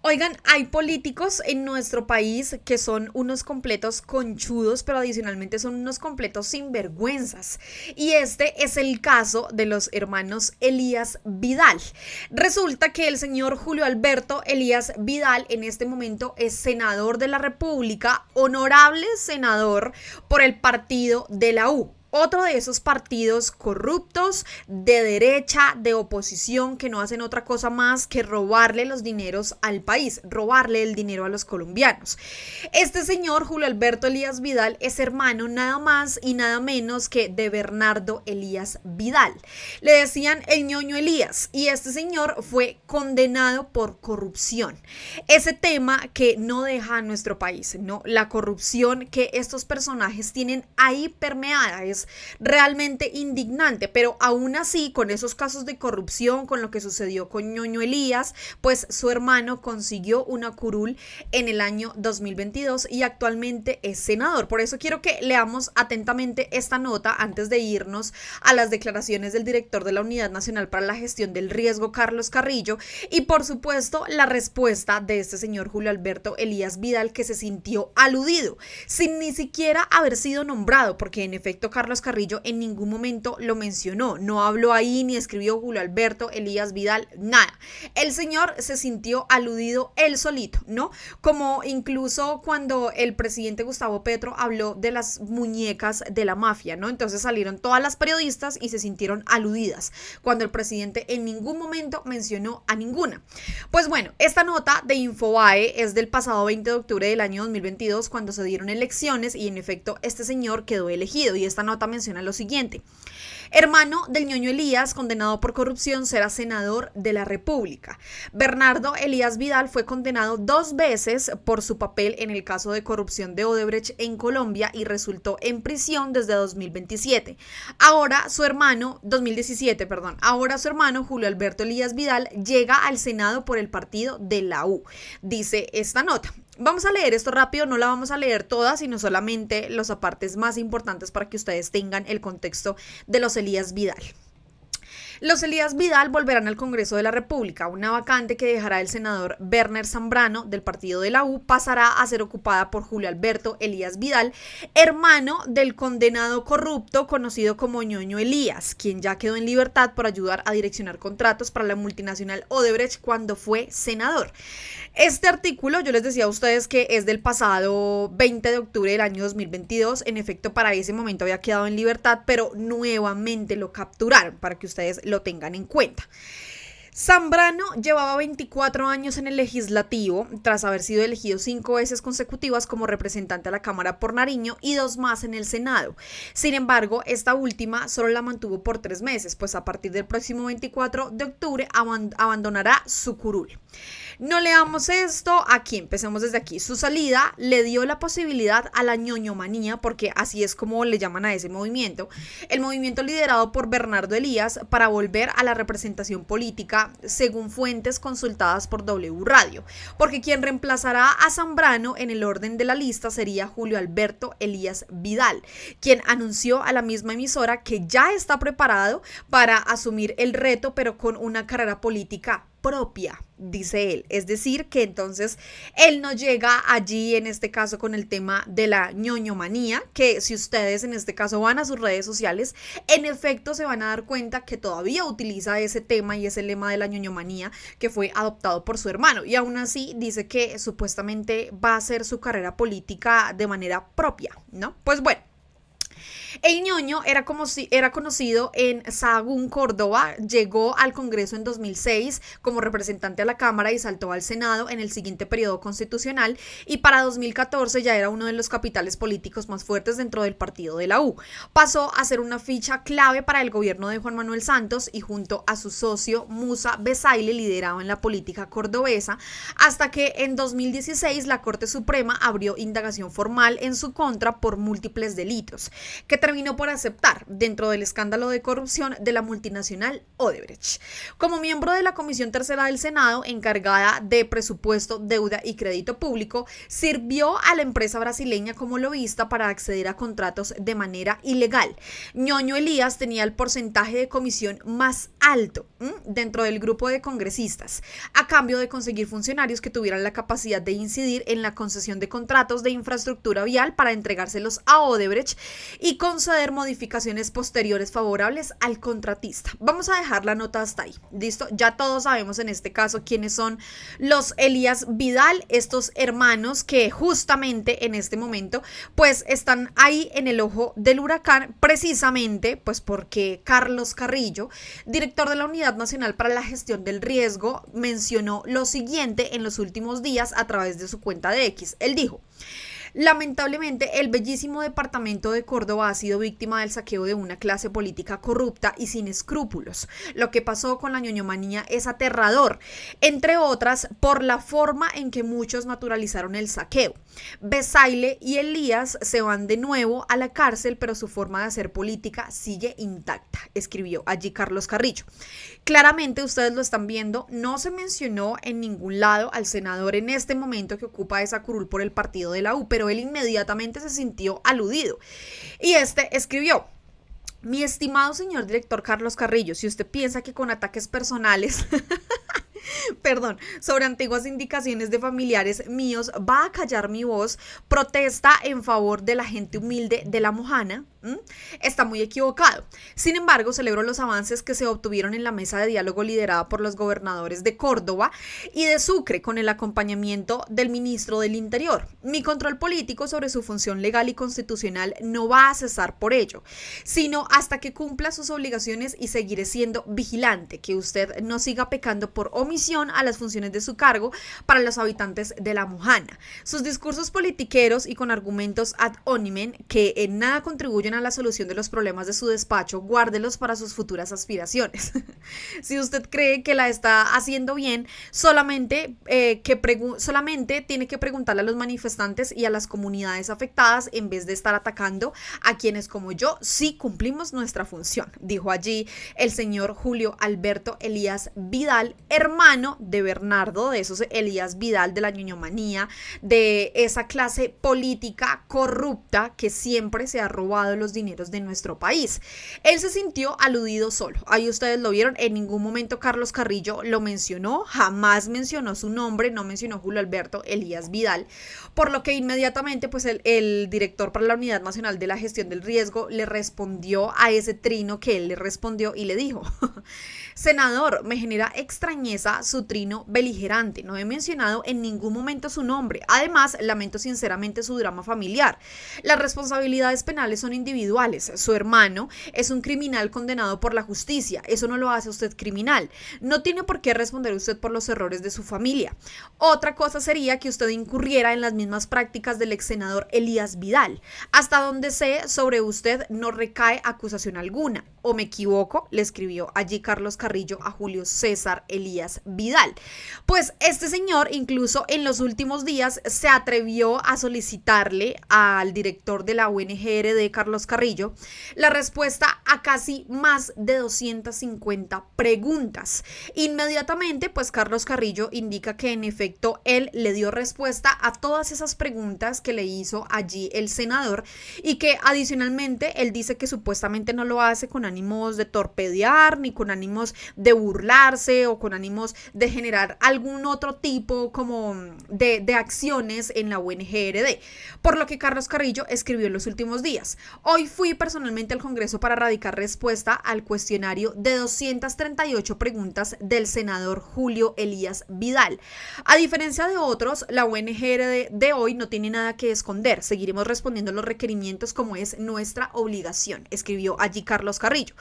Oigan, hay políticos en nuestro país que son unos completos conchudos, pero adicionalmente son unos completos sinvergüenzas. Y este es el caso de los hermanos Elías Vidal. Resulta que el señor Julio Alberto Elías Vidal en este momento es senador de la República, honorable senador por el partido de la U. Otro de esos partidos corruptos, de derecha, de oposición, que no hacen otra cosa más que robarle los dineros al país, robarle el dinero a los colombianos. Este señor, Julio Alberto Elías Vidal, es hermano nada más y nada menos que de Bernardo Elías Vidal. Le decían el ñoño Elías y este señor fue condenado por corrupción. Ese tema que no deja a nuestro país, ¿no? La corrupción que estos personajes tienen ahí permeada es realmente indignante, pero aún así, con esos casos de corrupción, con lo que sucedió con ñoño Elías, pues su hermano consiguió una curul en el año 2022 y actualmente es senador. Por eso quiero que leamos atentamente esta nota antes de irnos a las declaraciones del director de la Unidad Nacional para la Gestión del Riesgo, Carlos Carrillo, y por supuesto la respuesta de este señor Julio Alberto Elías Vidal, que se sintió aludido sin ni siquiera haber sido nombrado, porque en efecto Carlos Carrillo en ningún momento lo mencionó, no habló ahí ni escribió Julio Alberto Elías Vidal, nada. El señor se sintió aludido él solito, ¿no? Como incluso cuando el presidente Gustavo Petro habló de las muñecas de la mafia, ¿no? Entonces salieron todas las periodistas y se sintieron aludidas, cuando el presidente en ningún momento mencionó a ninguna. Pues bueno, esta nota de Infobae es del pasado 20 de octubre del año 2022, cuando se dieron elecciones y en efecto este señor quedó elegido, y esta nota menciona lo siguiente: hermano del ñoño Elías, condenado por corrupción, será senador de la República. Bernardo Elías Vidal fue condenado 2 veces por su papel en el caso de corrupción de Odebrecht en Colombia y resultó en prisión desde 2017. Ahora su hermano Julio Alberto Elías Vidal llega al Senado por el partido de la U, dice esta nota. Vamos a leer esto rápido, no la vamos a leer toda, sino solamente los apartes más importantes para que ustedes tengan el contexto de los Elías Vidal. Los Elías Vidal volverán al Congreso de la República. Una vacante que dejará el senador Werner Zambrano del partido de la U pasará a ser ocupada por Julio Alberto Elías Vidal, hermano del condenado corrupto conocido como ñoño Elías, quien ya quedó en libertad por ayudar a direccionar contratos para la multinacional Odebrecht cuando fue senador. Este artículo, yo les decía a ustedes que es del pasado 20 de octubre del año 2022. En efecto, para ese momento había quedado en libertad, pero nuevamente lo capturaron, para que ustedes lo tengan en cuenta. Zambrano llevaba 24 años en el legislativo, tras haber sido elegido 5 veces consecutivas como representante a la Cámara por Nariño y 2 más en el Senado. Sin embargo, esta última solo la mantuvo por 3 meses, pues a partir del próximo 24 de octubre abandonará su curul. No leamos esto aquí, empecemos desde aquí. Su salida le dio la posibilidad a la ñoñomanía, porque así es como le llaman a ese movimiento, el movimiento liderado por Bernardo Elías, para volver a la representación política, según fuentes consultadas por W Radio, porque quien reemplazará a Zambrano en el orden de la lista sería Julio Alberto Elías Vidal, quien anunció a la misma emisora que ya está preparado para asumir el reto, pero con una carrera política propia, dice él. Es decir, que entonces él no llega allí, en este caso, con el tema de la ñoñomanía, que si ustedes en este caso van a sus redes sociales, en efecto se van a dar cuenta que todavía utiliza ese tema y ese lema de la ñoñomanía que fue adoptado por su hermano, y aún así dice que supuestamente va a hacer su carrera política de manera propia, ¿no? Pues bueno, el ñoño era conocido en Sahagún, Córdoba, llegó al Congreso en 2006 como representante a la Cámara y saltó al Senado en el siguiente periodo constitucional, y para 2014 ya era uno de los capitales políticos más fuertes dentro del partido de la U. Pasó a ser una ficha clave para el gobierno de Juan Manuel Santos y junto a su socio Musa Bezaile lideraba en la política cordobesa, hasta que en 2016 la Corte Suprema abrió indagación formal en su contra por múltiples delitos, que terminó por aceptar dentro del escándalo de corrupción de la multinacional Odebrecht. Como miembro de la Comisión Tercera del Senado, encargada de presupuesto, deuda y crédito público, sirvió a la empresa brasileña como lobista para acceder a contratos de manera ilegal. Ñoño Elías tenía el porcentaje de comisión más alto dentro del grupo de congresistas, a cambio de conseguir funcionarios que tuvieran la capacidad de incidir en la concesión de contratos de infraestructura vial para entregárselos a Odebrecht y conceder modificaciones posteriores favorables al contratista. Vamos a dejar la nota hasta ahí. ¿Listo? Ya todos sabemos en este caso quiénes son los Elías Vidal, estos hermanos que justamente en este momento pues están ahí en el ojo del huracán, precisamente pues porque Carlos Carrillo, director de la Unidad Nacional para la Gestión del Riesgo, mencionó lo siguiente en los últimos días a través de su cuenta de X. Él dijo: lamentablemente, el bellísimo departamento de Córdoba ha sido víctima del saqueo de una clase política corrupta y sin escrúpulos. Lo que pasó con la ñoñomanía es aterrador, entre otras por la forma en que muchos naturalizaron el saqueo. Besaile y Elías se van de nuevo a la cárcel, pero su forma de hacer política sigue intacta, escribió allí Carlos Carrillo. Claramente ustedes lo están viendo, no se mencionó en ningún lado al senador en este momento que ocupa esa curul por el partido de la U, pero él inmediatamente se sintió aludido. Y este escribió: mi estimado señor director Carlos Carrillo, si usted piensa que con ataques personales sobre antiguas indicaciones de familiares míos va a callar mi voz, protesta en favor de la gente humilde de La Mojana, está muy equivocado. Sin embargo, celebro los avances que se obtuvieron en la mesa de diálogo liderada por los gobernadores de Córdoba y de Sucre con el acompañamiento del ministro del Interior. Mi control político sobre su función legal y constitucional no va a cesar por ello, sino hasta que cumpla sus obligaciones, y seguiré siendo vigilante que usted no siga pecando por omisión a las funciones de su cargo para los habitantes de La Mojana. Sus discursos politiqueros y con argumentos ad hominem que en nada contribuyen a la solución de los problemas de su despacho, guárdelos para sus futuras aspiraciones. Si usted cree que la está haciendo bien, solamente tiene que preguntarle a los manifestantes y a las comunidades afectadas en vez de estar atacando a quienes como yo sí cumplimos nuestra función, dijo allí el señor Julio Alberto Elías Vidal, hermano de Bernardo, de esos Elías Vidal de la ñoñomanía, de esa clase política corrupta que siempre se ha robado los dineros de nuestro país. Él se sintió aludido solo. Ahí ustedes lo vieron, en ningún momento Carlos Carrillo lo mencionó, jamás mencionó su nombre, no mencionó Julio Alberto Elías Vidal, por lo que inmediatamente pues el director para la Unidad Nacional de la Gestión del Riesgo le respondió a ese trino que él le respondió y le dijo: senador, me genera extrañeza su trino beligerante, no he mencionado en ningún momento su nombre, además lamento sinceramente su drama familiar. Las responsabilidades penales son individuales, su hermano es un criminal condenado por la justicia, eso no lo hace usted criminal, no tiene por qué responder usted por los errores de su familia. Otra cosa sería que usted incurriera en las mismas prácticas del ex senador Elías Vidal. Hasta donde sé, sobre usted no recae acusación alguna, ¿o me equivoco?, le escribió allí Carlos Carrillo a Julio César Elías Vidal. Pues este señor incluso en los últimos días se atrevió a solicitarle al director de la UNGRD, Carlos Carrillo, la respuesta a casi más de 250 preguntas. Inmediatamente, pues Carlos Carrillo indica que en efecto él le dio respuesta a todas esas preguntas que le hizo allí el senador, y que adicionalmente él dice que supuestamente no lo hace con ánimos de torpedear, ni con ánimos de burlarse o con ánimos de generar algún otro tipo como de acciones en la UNGRD. Por lo que Carlos Carrillo escribió en los últimos días: hoy fui personalmente al Congreso para radicar respuesta al cuestionario de 238 preguntas del senador Julio Elías Vidal. A diferencia de otros, la UNGRD de hoy no tiene nada que esconder. Seguiremos respondiendo los requerimientos como es nuestra obligación, escribió allí Carlos Carrillo.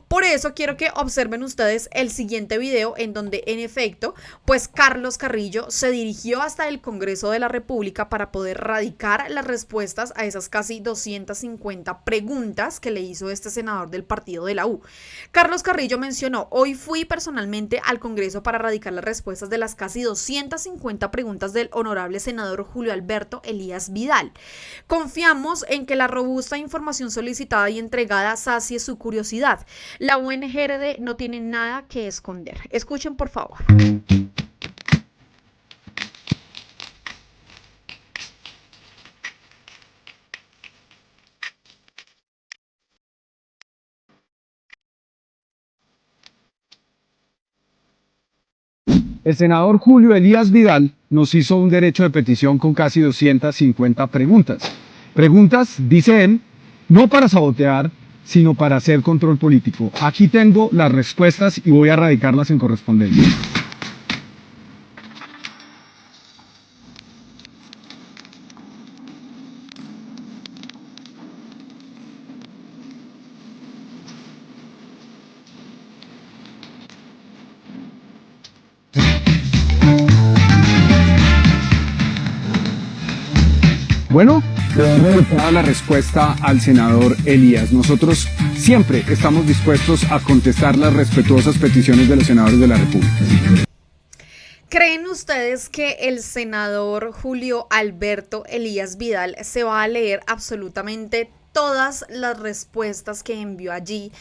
Por eso quiero que observen ustedes el siguiente video, en donde en en efecto, pues Carlos Carrillo se dirigió hasta el Congreso de la República para poder radicar las respuestas a esas casi 250 preguntas que le hizo este senador del partido de la U. Carlos Carrillo mencionó: hoy fui personalmente al Congreso para radicar las respuestas de las casi 250 preguntas del honorable senador Julio Alberto Elías Vidal. Confiamos en que la robusta información solicitada y entregada sacie su curiosidad. La UNGRD no tiene nada que esconder. Escuchen, por favor. El senador Julio Elías Vidal nos hizo un derecho de petición con casi 250 preguntas. Preguntas, dice él, no para sabotear, sino para hacer control político. Aquí tengo las respuestas y voy a radicarlas en correspondencia. Bueno, le doy toda la respuesta al senador Elías. Nosotros siempre estamos dispuestos a contestar las respetuosas peticiones de los senadores de la República. ¿Creen ustedes que el senador Julio Alberto Elías Vidal se va a leer absolutamente todas las respuestas que envió allí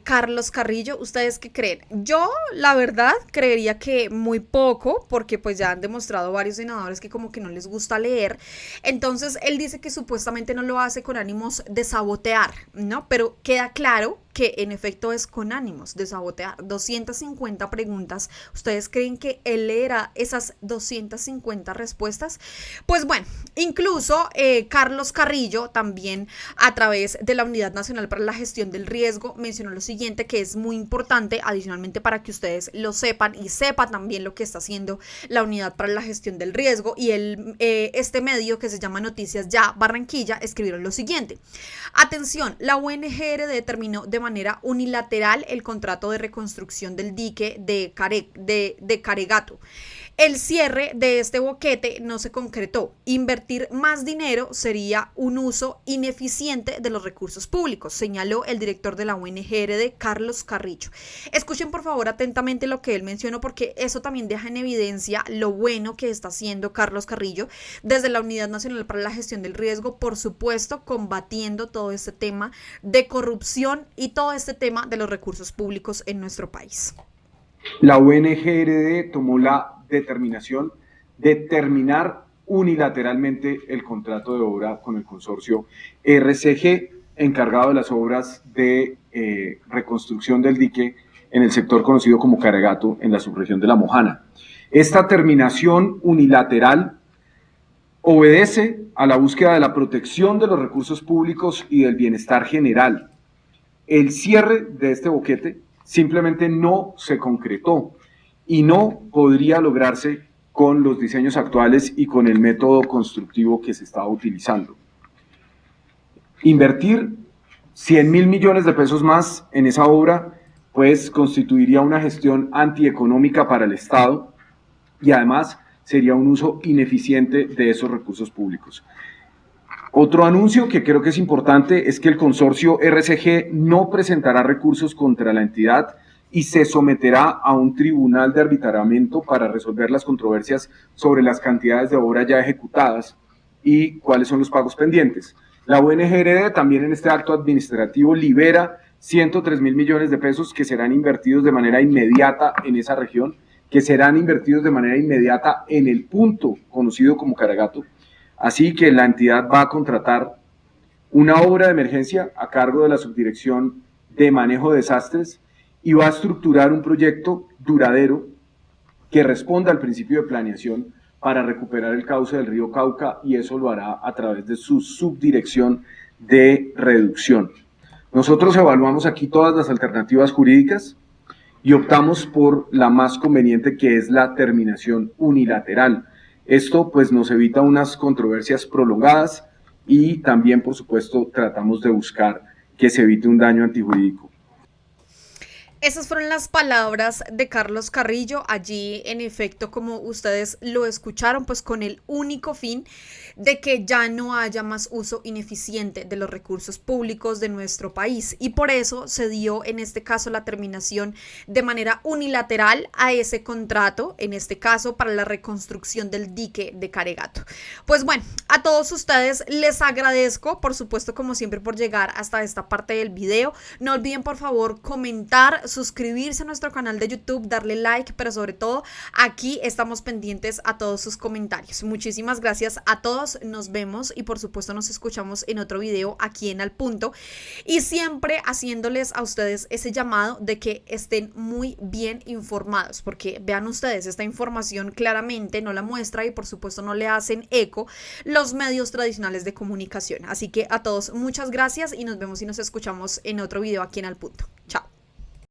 Carlos Carrillo? ¿Ustedes qué creen? Yo, la verdad, creería que muy poco, porque pues ya han demostrado varios senadores que como que no les gusta leer. Entonces, él dice que supuestamente no lo hace con ánimos de sabotear, ¿no? Pero queda claro que en efecto es con ánimos de sabotear. 250 preguntas. ¿Ustedes creen que él leerá esas 250 respuestas? Pues bueno, incluso Carlos Carrillo también, a través de la Unidad Nacional para la Gestión del Riesgo, mencionó lo siguiente, que es muy importante, adicionalmente, para que ustedes lo sepan y sepan también lo que está haciendo la Unidad para la Gestión del Riesgo. Y este medio, que se llama Noticias Ya Barranquilla, escribieron lo siguiente: atención, la UNGR determinó de manera unilateral el contrato de reconstrucción del dique de Caregato. El cierre de este boquete no se concretó. Invertir más dinero sería un uso ineficiente de los recursos públicos, señaló el director de la UNGRD, Carlos Carrillo. Escuchen por favor atentamente lo que él mencionó, porque eso también deja en evidencia lo bueno que está haciendo Carlos Carrillo desde la Unidad Nacional para la Gestión del Riesgo, por supuesto, combatiendo todo este tema de corrupción y todo este tema de los recursos públicos en nuestro país. La UNGRD tomó la determinación de terminar unilateralmente el contrato de obra con el consorcio RCG, encargado de las obras de reconstrucción del dique en el sector conocido como Caregato, en la subregión de La Mojana. Esta terminación unilateral obedece a la búsqueda de la protección de los recursos públicos y del bienestar general. El cierre de este boquete simplemente no se concretó y no podría lograrse con los diseños actuales y con el método constructivo que se estaba utilizando. Invertir 100.000 millones de pesos más en esa obra, pues constituiría una gestión antieconómica para el Estado y además sería un uso ineficiente de esos recursos públicos. Otro anuncio que creo que es importante es que el consorcio RCG no presentará recursos contra la entidad y se someterá a un tribunal de arbitramiento para resolver las controversias sobre las cantidades de obra ya ejecutadas y cuáles son los pagos pendientes. La UNGRD también en este acto administrativo libera 103.000 millones de pesos que serán invertidos de manera inmediata en esa región, que serán invertidos de manera inmediata en el punto conocido como Caregato. Así que la entidad va a contratar una obra de emergencia a cargo de la Subdirección de Manejo de Desastres y va a estructurar un proyecto duradero que responda al principio de planeación para recuperar el cauce del río Cauca, y eso lo hará a través de su Subdirección de Reducción. Nosotros evaluamos aquí todas las alternativas jurídicas y optamos por la más conveniente, que es la terminación unilateral. Esto pues nos evita unas controversias prolongadas y también, por supuesto, tratamos de buscar que se evite un daño antijurídico. Esas fueron las palabras de Carlos Carrillo. Allí, en efecto, como ustedes lo escucharon, pues con el único fin de que ya no haya más uso ineficiente de los recursos públicos de nuestro país. Y por eso se dio en este caso la terminación de manera unilateral a ese contrato, en este caso para la reconstrucción del dique de Caregato. Pues bueno, a todos ustedes les agradezco, por supuesto, como siempre, por llegar hasta esta parte del video. No olviden, por favor, comentar, suscribirse a nuestro canal de YouTube, darle like, pero sobre todo aquí estamos pendientes a todos sus comentarios. Muchísimas gracias a todos, nos vemos y por supuesto nos escuchamos en otro video aquí en Al Punto, y siempre haciéndoles a ustedes ese llamado de que estén muy bien informados, porque vean ustedes, esta información claramente no la muestra y por supuesto no le hacen eco los medios tradicionales de comunicación. Así que a todos muchas gracias y nos vemos y nos escuchamos en otro video aquí en Al Punto. Chao.